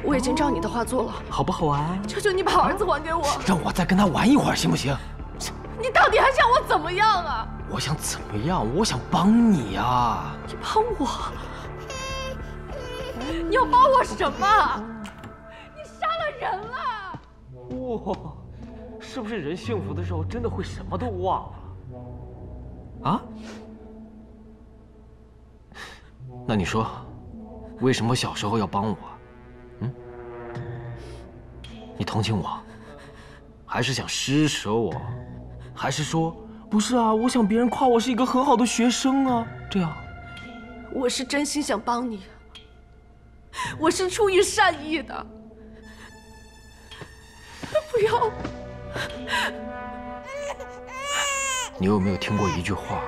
我已经照你的话做了，好不好玩？求求你把儿子还给我，让我再跟他玩一会儿，行不行？你到底还想我怎么样啊？我想怎么样？我想帮你呀！你帮我？你要帮我什么？你杀了人了！哇，是不是人幸福的时候真的会什么都忘了？啊？那你说，为什么小时候要帮我？嗯？你同情我，还是想施舍我？还是说不是啊？我想别人夸我是一个很好的学生啊，这样。我是真心想帮你，我是出于善意的。不要！你有没有听过一句话？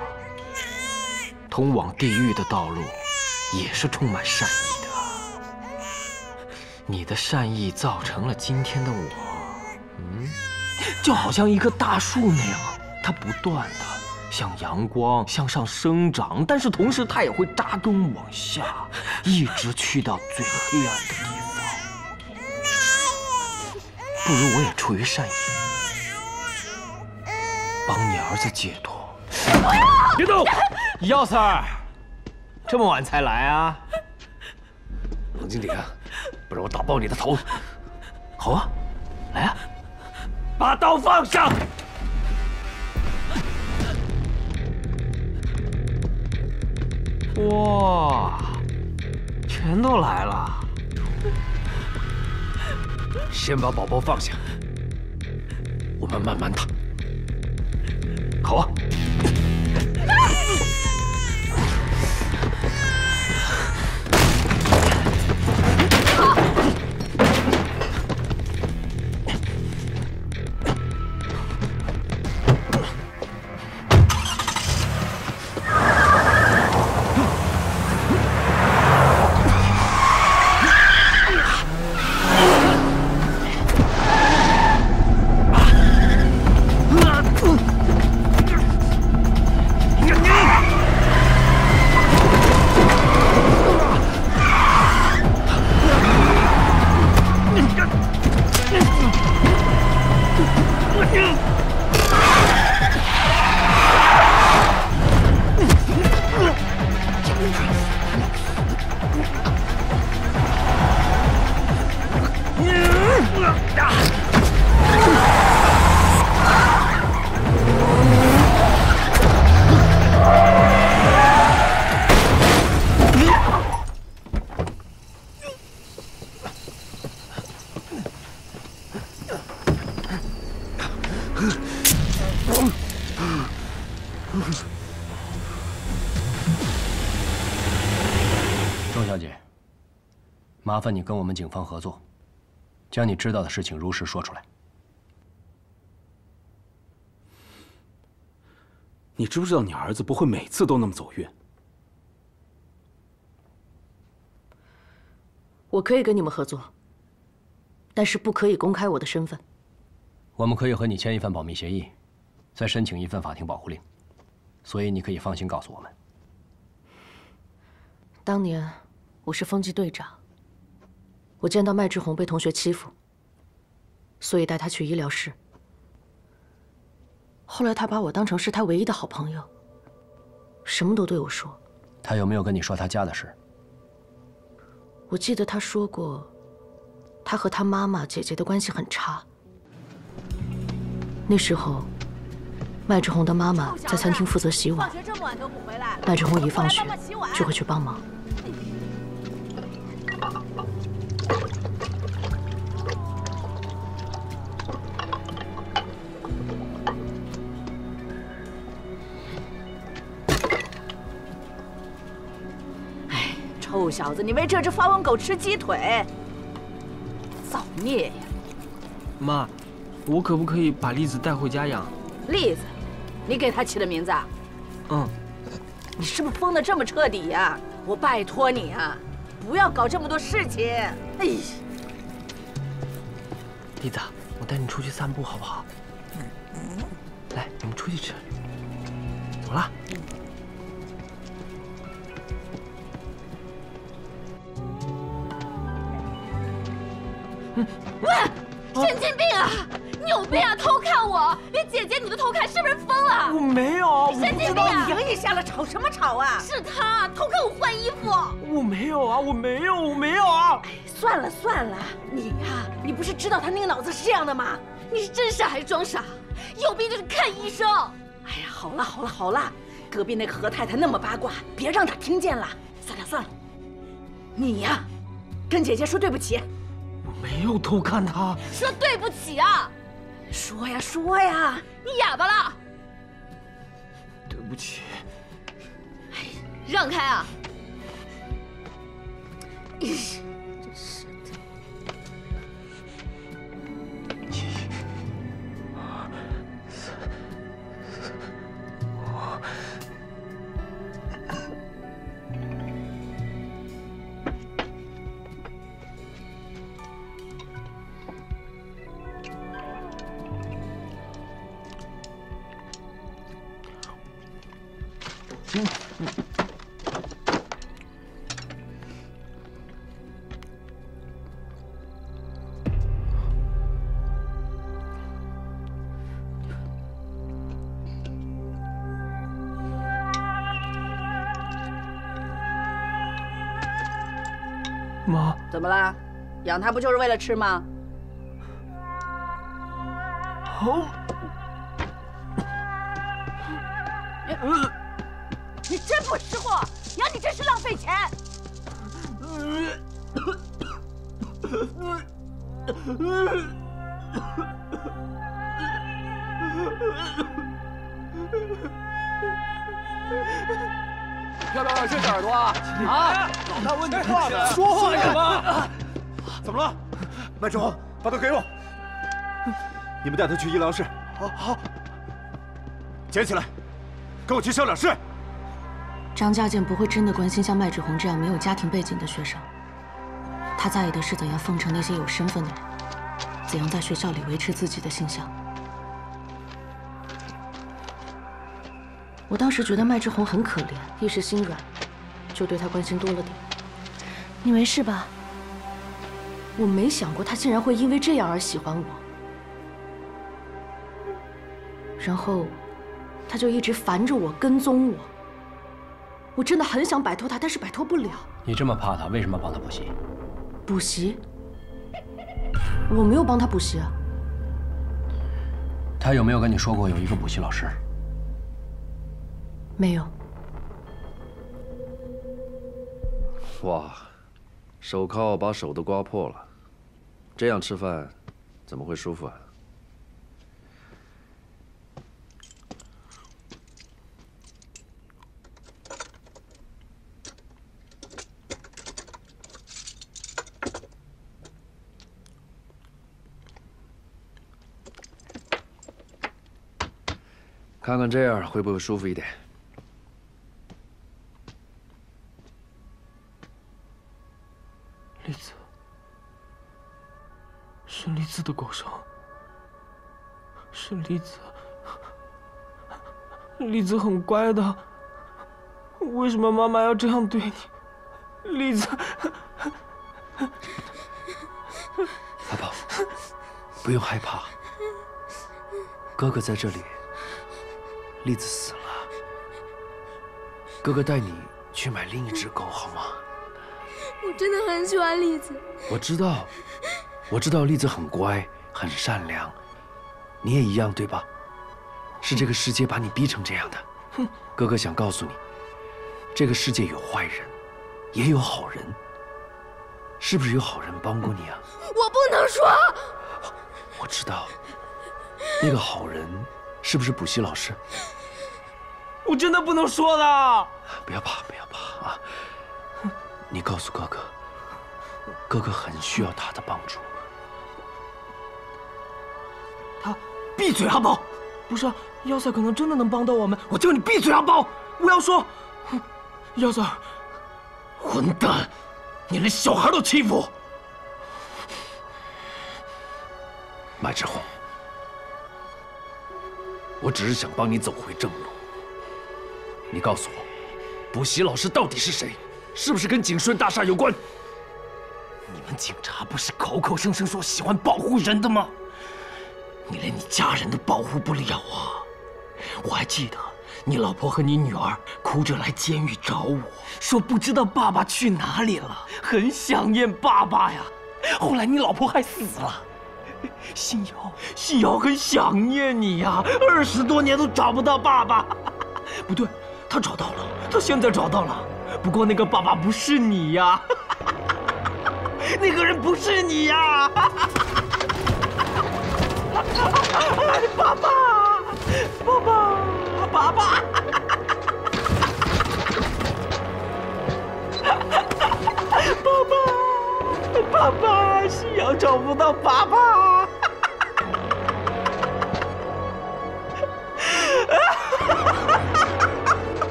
通往地狱的道路，也是充满善意的。你的善意造成了今天的我，就好像一棵大树那样，它不断的向阳光向上生长，但是同时它也会扎根往下，一直去到最黑暗的地方。不如我也出于善意，帮你儿子解脱。别动！药三儿，这么晚才来啊？王经理啊，不然我打爆你的头！好啊，来啊！把刀放下！哇，全都来了。先把宝宝放下，我们慢慢打。好啊。钟小姐，麻烦你跟我们警方合作，将你知道的事情如实说出来。你知不知道你儿子不会每次都那么走运？我可以跟你们合作，但是不可以公开我的身份。我们可以和你签一份保密协议，再申请一份法庭保护令，所以你可以放心告诉我们。当年我是风纪队长，我见到麦志红被同学欺负，所以带他去医疗室。后来他把我当成是他唯一的好朋友，什么都对我说。他有没有跟你说他家的事？我记得他说过，他和他妈妈、姐姐的关系很差。那时候，麦志红的妈妈在餐厅负责洗碗，麦志红一放学就会去帮忙。哎，臭小子，你为这只发文狗吃鸡腿，造孽呀！妈，我可不可以把栗子带回家养？栗子，你给它起的名字啊？嗯。你是不是疯得这么彻底呀？我拜托你啊，不要搞这么多事情。哎呀，栗子，我带你出去散步好不好？来，我们出去吃。走了。神经病啊！你有病啊！偷看我，连姐姐你都偷看，是不是疯了？我没有，神经病啊！停一下了，吵什么吵啊？是他偷看我换衣服。我没有啊，我没有啊！算了算了，你呀，你不是知道他那个脑子是这样的吗？你是真傻还是装傻？有病就去看医生。哎呀，好了，隔壁那个何太太那么八卦，别让她听见了。算了，你呀，跟姐姐说对不起。我没有偷看他。说对不起啊！说呀，你哑巴了？对不起。让开啊！真是的。妈，怎么了？养他不就是为了吃吗？好。你真不识货！养你真是浪费钱。要不要伸耳朵啊？啊！老大问你话呢，说话什么？怎么了？麦志宏，把他给我。你们带他去医疗室。好。捡起来，跟我去校长室。张家健不会真的关心像麦志宏这样没有家庭背景的学生，他在意的是怎样奉承那些有身份的人，怎样在学校里维持自己的形象。我当时觉得麦志宏很可怜，一时心软，就对他关心多了点。你没事吧？我没想过他竟然会因为这样而喜欢我，然后他就一直烦着我，跟踪我。我真的很想摆脱他，但是摆脱不了。你这么怕他，为什么帮他补习？补习？我没有帮他补习啊。他有没有跟你说过有一个补习老师？没有。哇，手铐把手都刮破了，这样吃饭怎么会舒服啊？看看这样会不会舒服一点？栗子，是栗子的狗声，是栗子。栗子很乖的，为什么妈妈要这样对你？栗子，阿宝，不用害怕，哥哥在这里，栗子死了，哥哥带你去买另一只狗好吗？我真的很喜欢栗子。我知道栗子很乖，很善良，你也一样，对吧？是这个世界把你逼成这样的。哥哥想告诉你，这个世界有坏人，也有好人。是不是有好人帮过你啊？我不能说。我知道，那个好人是不是补习老师？我真的不能说的。不要怕啊！你告诉哥哥，哥哥很需要他的帮助。他闭嘴，阿宝！不是，耀赛可能真的能帮到我们。我叫你闭嘴，阿宝！我要说，耀赛，混蛋，你连小孩都欺负！麦志宏，我只是想帮你走回正路。你告诉我，补习老师到底是谁？是不是跟景顺大厦有关？你们们警察不是口口声声说喜欢保护人的吗？你连你家人都保护不了啊！我还记得你老婆和你女儿哭着来监狱找我，说不知道爸爸去哪里了，很想念爸爸呀。后来你老婆还死了，信瑶很想念你呀，20多年都找不到爸爸。不对，他找到了，他现在找到了。不过那个爸爸不是你呀，那个人不是你呀。哎，爸爸，爸爸，爸爸。爸爸，信瑶找不到爸爸。